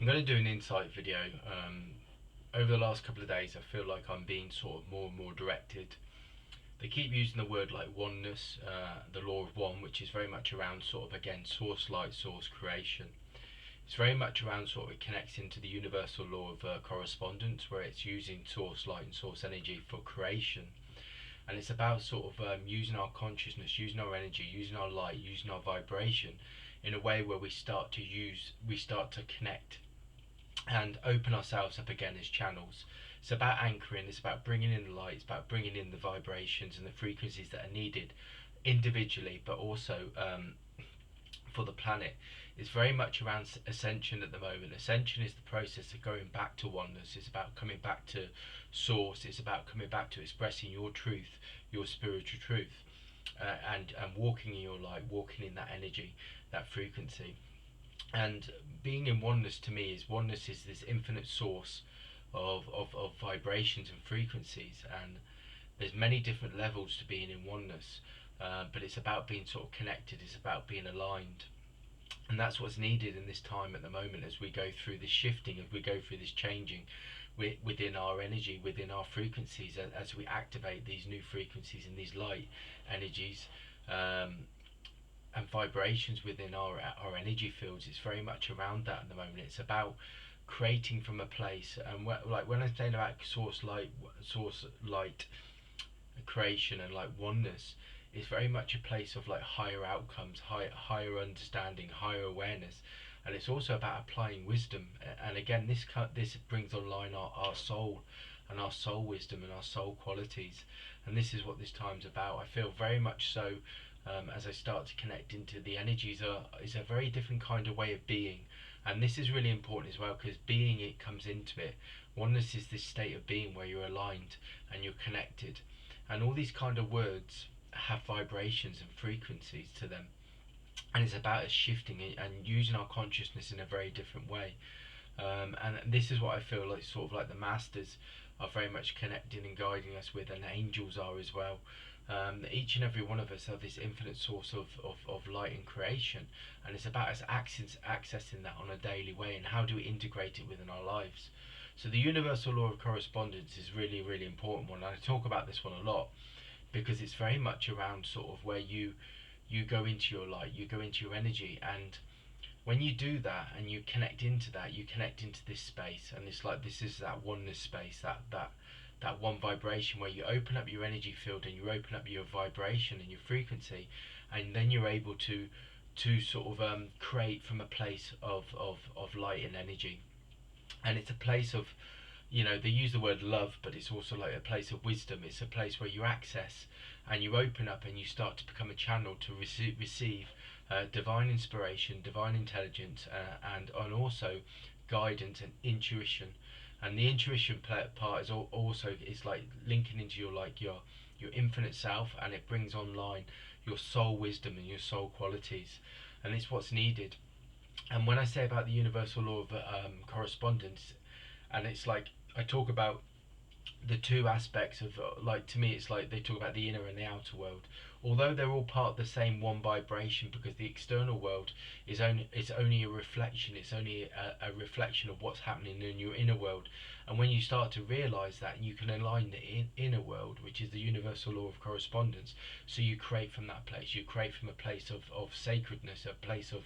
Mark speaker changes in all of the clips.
Speaker 1: I'm going to do an insight video. Over the last couple of days, I feel like I'm being sort of more and more directed. They keep using the word like oneness, the law of one, which is very much around sort of, again, source light, source creation. It's very much around sort of connecting to the universal law of correspondence, where it's using source light and source energy for creation. And it's about sort of using our consciousness, using our energy, using our light, using our vibration in a way where we start to connect and open ourselves up again as channels. It's about anchoring, it's about bringing in the light, it's about bringing in the vibrations and the frequencies that are needed individually, but also for the planet. It's very much around ascension at the moment. Ascension is the process of going back to oneness. It's about coming back to source. It's about coming back to expressing your truth, your spiritual truth, and walking in your light, walking in that energy, that frequency. And being in oneness, to me, is oneness is this infinite source of vibrations and frequencies, and there's many different levels to being in oneness, but it's about being sort of connected, it's about being aligned. And that's what's needed in this time at the moment, as we go through this shifting, as we go through this changing within our energy, within our frequencies, as we activate these new frequencies and these light energies, and vibrations within our energy fields. It's very much around that at the moment. It's about creating from a place, and like when I'm saying about source light creation and like oneness, it's very much a place of like higher outcomes, higher understanding, higher awareness. And it's also about applying wisdom. And again, this brings online our soul and our soul wisdom and our soul qualities. And this is what this time's about. I feel very much so, as I start to connect into the energies, is a very different kind of way of being. And this is really important as well, because being, it comes into it. Oneness is this state of being where you're aligned and you're connected. And all these kind of words have vibrations and frequencies to them. And it's about us shifting it and using our consciousness in a very different way. And this is what I feel like sort of like the masters are very much connecting and guiding us with, and angels are as well. Each and every one of us have this infinite source of light and creation, and it's about us accessing that on a daily way, and how do we integrate it within our lives. So the universal law of correspondence is really, really important one, and I talk about this one a lot because it's very much around sort of where you go into your light, you go into your energy, and when you do that and you connect into that, you connect into this space, and it's like this is that oneness space, that one vibration where you open up your energy field and you open up your vibration and your frequency, and then you're able to sort of create from a place of light and energy. And it's a place of, they use the word love, but it's also like a place of wisdom. It's a place where you access and you open up and you start to become a channel to receive divine inspiration, divine intelligence, and also guidance and intuition. And the intuition part is also is like linking into your infinite self, and it brings online your soul wisdom and your soul qualities, and it's what's needed. And when I say about the universal law of correspondence, and it's like I talk about the two aspects of like, to me it's like they talk about the inner and the outer world, although they're all part of the same one vibration, because the external world is only a reflection, it's only a reflection of what's happening in your inner world. And when you start to realize that, you can align the inner world, which is the universal law of correspondence, so you create from that place, you create from a place of sacredness, a place of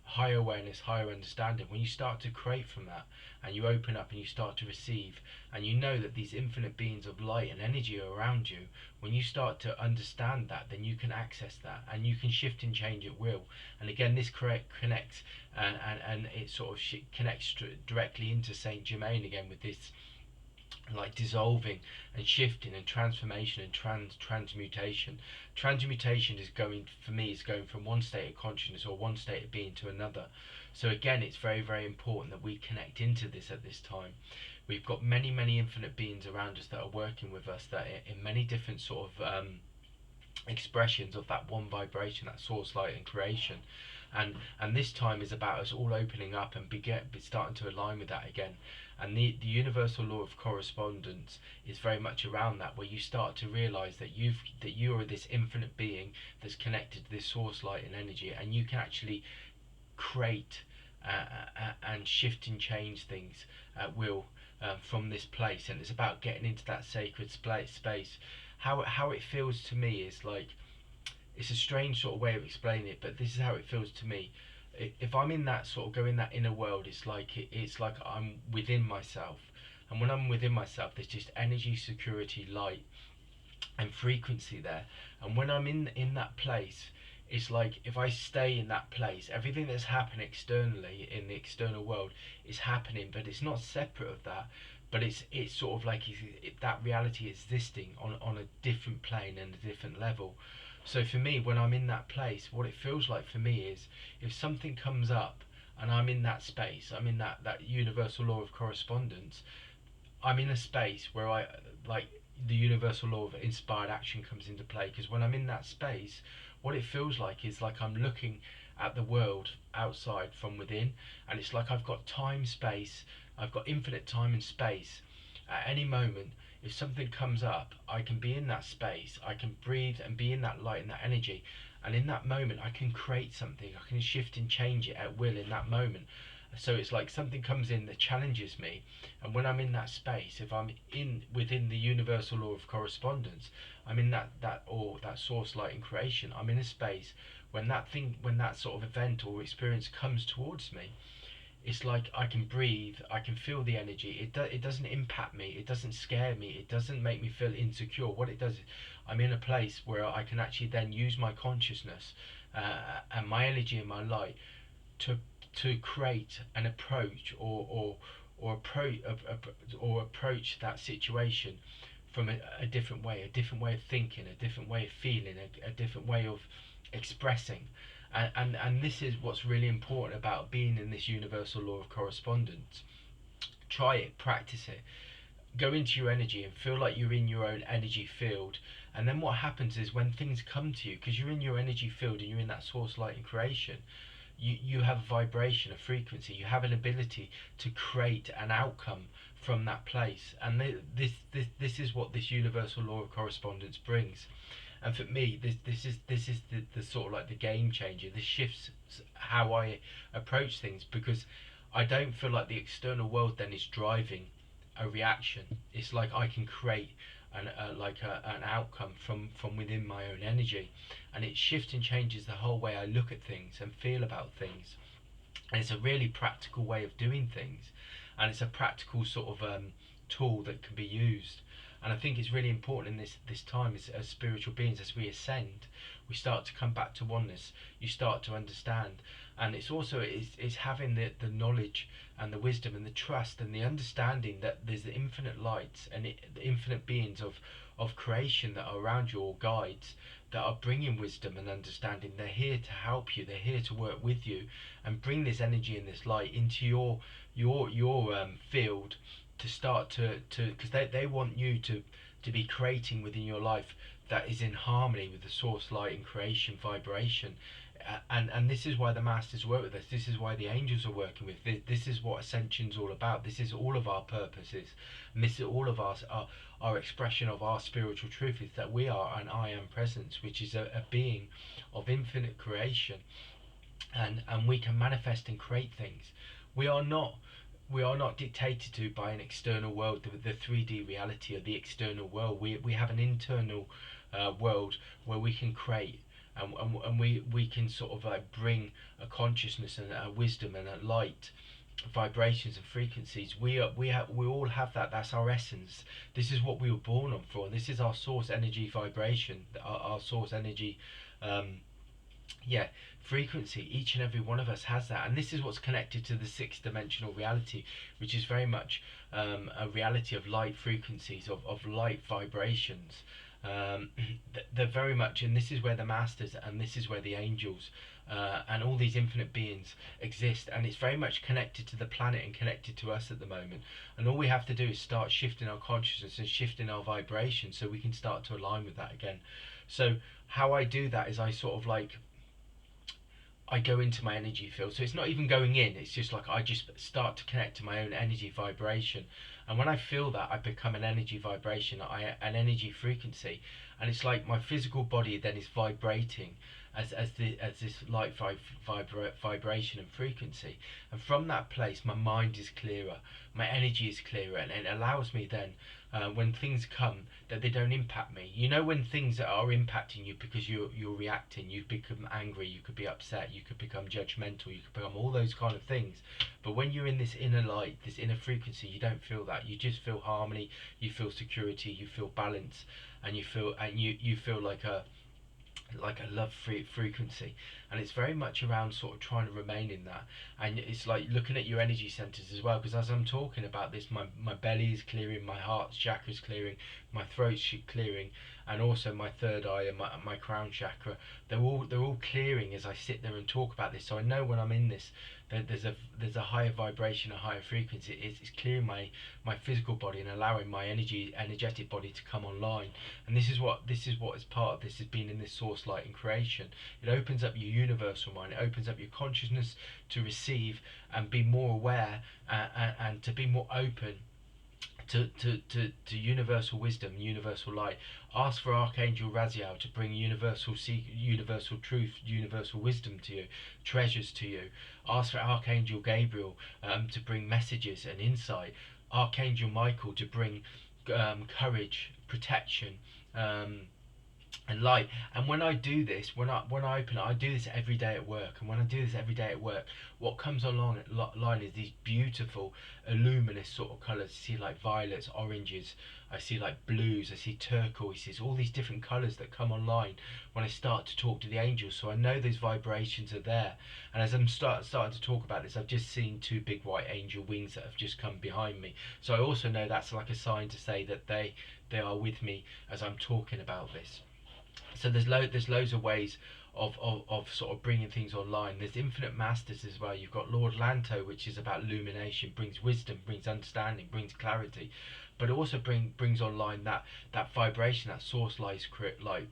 Speaker 1: higher awareness, higher understanding. When you start to create from that and you open up and you start to receive, and you know that these infinite beings of light and energy are around you, when you start to understand that, then you can access that and you can shift and change at will. And again, this connects, and it sort of connects directly into Saint Germain again, with this like dissolving and shifting and transformation and transmutation. Transmutation is going, for me, is going from one state of consciousness or one state of being to another. So again, it's very, very important that we connect into this at this time. We've got many, many infinite beings around us that are working with us, that in many different sort of expressions of that one vibration, that source light and creation. And this time is about us all opening up and starting to align with that again. And the universal law of correspondence is very much around that, where you start to realize that you are this infinite being that's connected to this source light and energy, and you can actually create and shift and change things at will from this place. And it's about getting into that sacred space. How it feels to me is like, it's a strange sort of way of explaining it, but this is how it feels to me. If I'm in that sort of go in that inner world, it's like I'm within myself, and when I'm within myself, there's just energy, security, light, and frequency there. And when I'm in that place, it's like if I stay in that place, everything that's happening externally in the external world is happening, but it's not separate of that. But it's sort of like that reality is existing on a different plane and a different level. So for me, when I'm in that place, what it feels like for me is, if something comes up and I'm in that space, I'm in that universal law of correspondence, I'm in a space where I like the universal law of inspired action comes into play. Because when I'm in that space, what it feels like is like I'm looking at the world outside from within, and it's like I've got time, space, I've got infinite time and space. At any moment, if something comes up, I can be in that space, I can breathe and be in that light and that energy, and in that moment I can create something, I can shift and change it at will in that moment. So it's like something comes in that challenges me, and when I'm in that space, if I'm in within the universal law of correspondence, I'm in that source light in creation. I'm in a space when that sort of event or experience comes towards me, it's like I can breathe, I can feel the energy. It doesn't impact me, it doesn't scare me, it doesn't make me feel insecure. What it does is, I'm in a place where I can actually then use my consciousness and my energy and my light to create an approach, or approach that situation from a different way, a different way of thinking, a different way of feeling, a different way of expressing. And this is what's really important about being in this universal law of correspondence. Try it, practice it, go into your energy and feel like you're in your own energy field. And then what happens is, when things come to you, because you're in your energy field and you're in that source light and creation, you have a vibration, a frequency, you have an ability to create an outcome from that place. And this is what this universal law of correspondence brings. And for me, this is the sort of like the game changer. This shifts how I approach things, because I don't feel like the external world then is driving a reaction. It's like I can create an outcome from within my own energy, and it shifts and changes the whole way I look at things and feel about things. And it's a really practical way of doing things, and it's a practical sort of tool that can be used. And I think it's really important in this time, as spiritual beings, as we ascend, we start to come back to oneness. You start to understand, and it's also it's having the knowledge and the wisdom and the trust and the understanding that there's the infinite lights and the infinite beings of creation that are around you, or guides that are bringing wisdom and understanding. They're here to help you. They're here to work with you and bring this energy and this light into your field, to start to because they want you to be creating within your life that is in harmony with the source light and creation vibration. And this is why the masters work with us. This is why the angels are working with. This is what ascension's all about. This is all of our purposes, and this is all of our expression of our spiritual truth, is that we are an I am presence, which is a being of infinite creation, and we can manifest and create things. We are not dictated to by an external world, the 3D reality of the external world. We have an internal world where we can create, and we can sort of like bring a consciousness and a wisdom and a light, vibrations and frequencies. We all have that. That's our essence. This is what we were born on for. This is our source energy vibration, our source energy yeah, frequency. Each and every one of us has that, and this is what's connected to the sixth dimensional reality, which is very much a reality of light frequencies, of light vibrations. They're very much, and this is where the masters and this is where the angels and all these infinite beings exist, and it's very much connected to the planet and connected to us at the moment. And all we have to do is start shifting our consciousness and shifting our vibration, so we can start to align with that again. So how I do that is I go into my energy field. So it's not even going in, it's just like I just start to connect to my own energy vibration. And when I feel that, I become an energy vibration, an energy frequency. And it's like my physical body then is vibrating as this light vibration and frequency. And from that place, my mind is clearer, my energy is clearer, and it allows me then, when things come, that they don't impact me. You know, when things are impacting you because you're reacting, you become angry, you could be upset, you could become judgmental, you could become all those kind of things. But when you're in this inner light, this inner frequency, you don't feel that. You just feel harmony, you feel security, you feel balance, and you feel like a love free frequency. And it's very much around sort of trying to remain in that. And it's like looking at your energy centers as well, because as I'm talking about this, my belly is clearing, my heart's chakra is clearing, my throat's clearing, and also my third eye and my crown chakra, they're all clearing as I sit there and talk about this. So I know when I'm in this, there's a higher vibration, a higher frequency. It's clearing my physical body and allowing my energetic body to come online. And this is what is part of this, is being in this source light and creation. It opens up your universal mind, it opens up your consciousness to receive and be more aware, and to be more open to universal wisdom, universal light. Ask for Archangel Raziel to bring universal truth, universal wisdom to you, treasures to you. Ask for Archangel Gabriel to bring messages and insight. Archangel Michael to bring courage, protection, and light. And when I do this, when I open it, I do this every day at work. And when I do this every day at work, what comes along at line is these beautiful luminous sort of colours. I see like violets, oranges, I see like blues, I see turquoises, all these different colours that come online when I start to talk to the angels. So I know those vibrations are there. And as I'm starting to talk about this, I've just seen two big white angel wings that have just come behind me. So I also know that's like a sign to say that they are with me as I'm talking about this. So there's loads of ways of sort of bringing things online. There's infinite masters as well. You've got Lord Lanto, which is about illumination, brings wisdom, brings understanding, brings clarity, but also brings online that vibration, that source light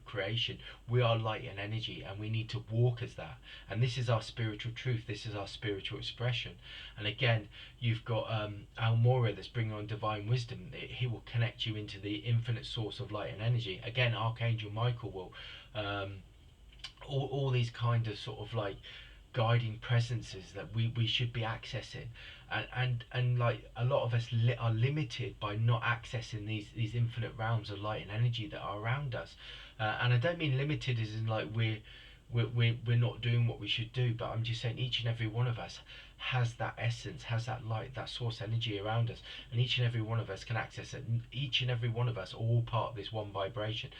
Speaker 1: creation. We are light and energy, and we need to walk as that. And this is our spiritual truth. This is our spiritual expression. And again, you've got Almora that's bringing on divine wisdom. He will connect you into the infinite source of light and energy. Again, Archangel Michael will. All these kind of sort of like guiding presences that we should be accessing, and like a lot of us are limited by not accessing these infinite realms of light and energy that are around us. And I don't mean limited as in like we're not doing what we should do, but I'm just saying each and every one of us has that essence, has that light, that source energy around us, and each and every one of us can access it. Each and every one of us are all part of this one vibration.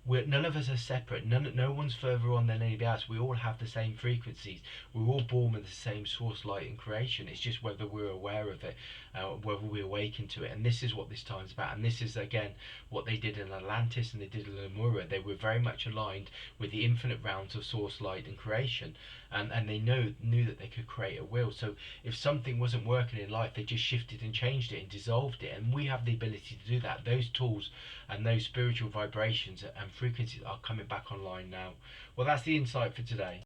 Speaker 1: None of us are separate. No one's further on than anybody else. We all have the same frequencies. We're all born with the same source light in creation. It's just whether we're aware of it, whether we awaken to it. And this is what this time's about. And this is again what they did in Atlantis and they did in Lemuria. They were very much aligned with the infinite realms of source light and creation, and they knew that they could create a will. So if something wasn't working in life, they just shifted and changed it and dissolved it. And we have the ability to do that. Those tools and those spiritual vibrations and frequencies are coming back online now. Well, that's the insight for today.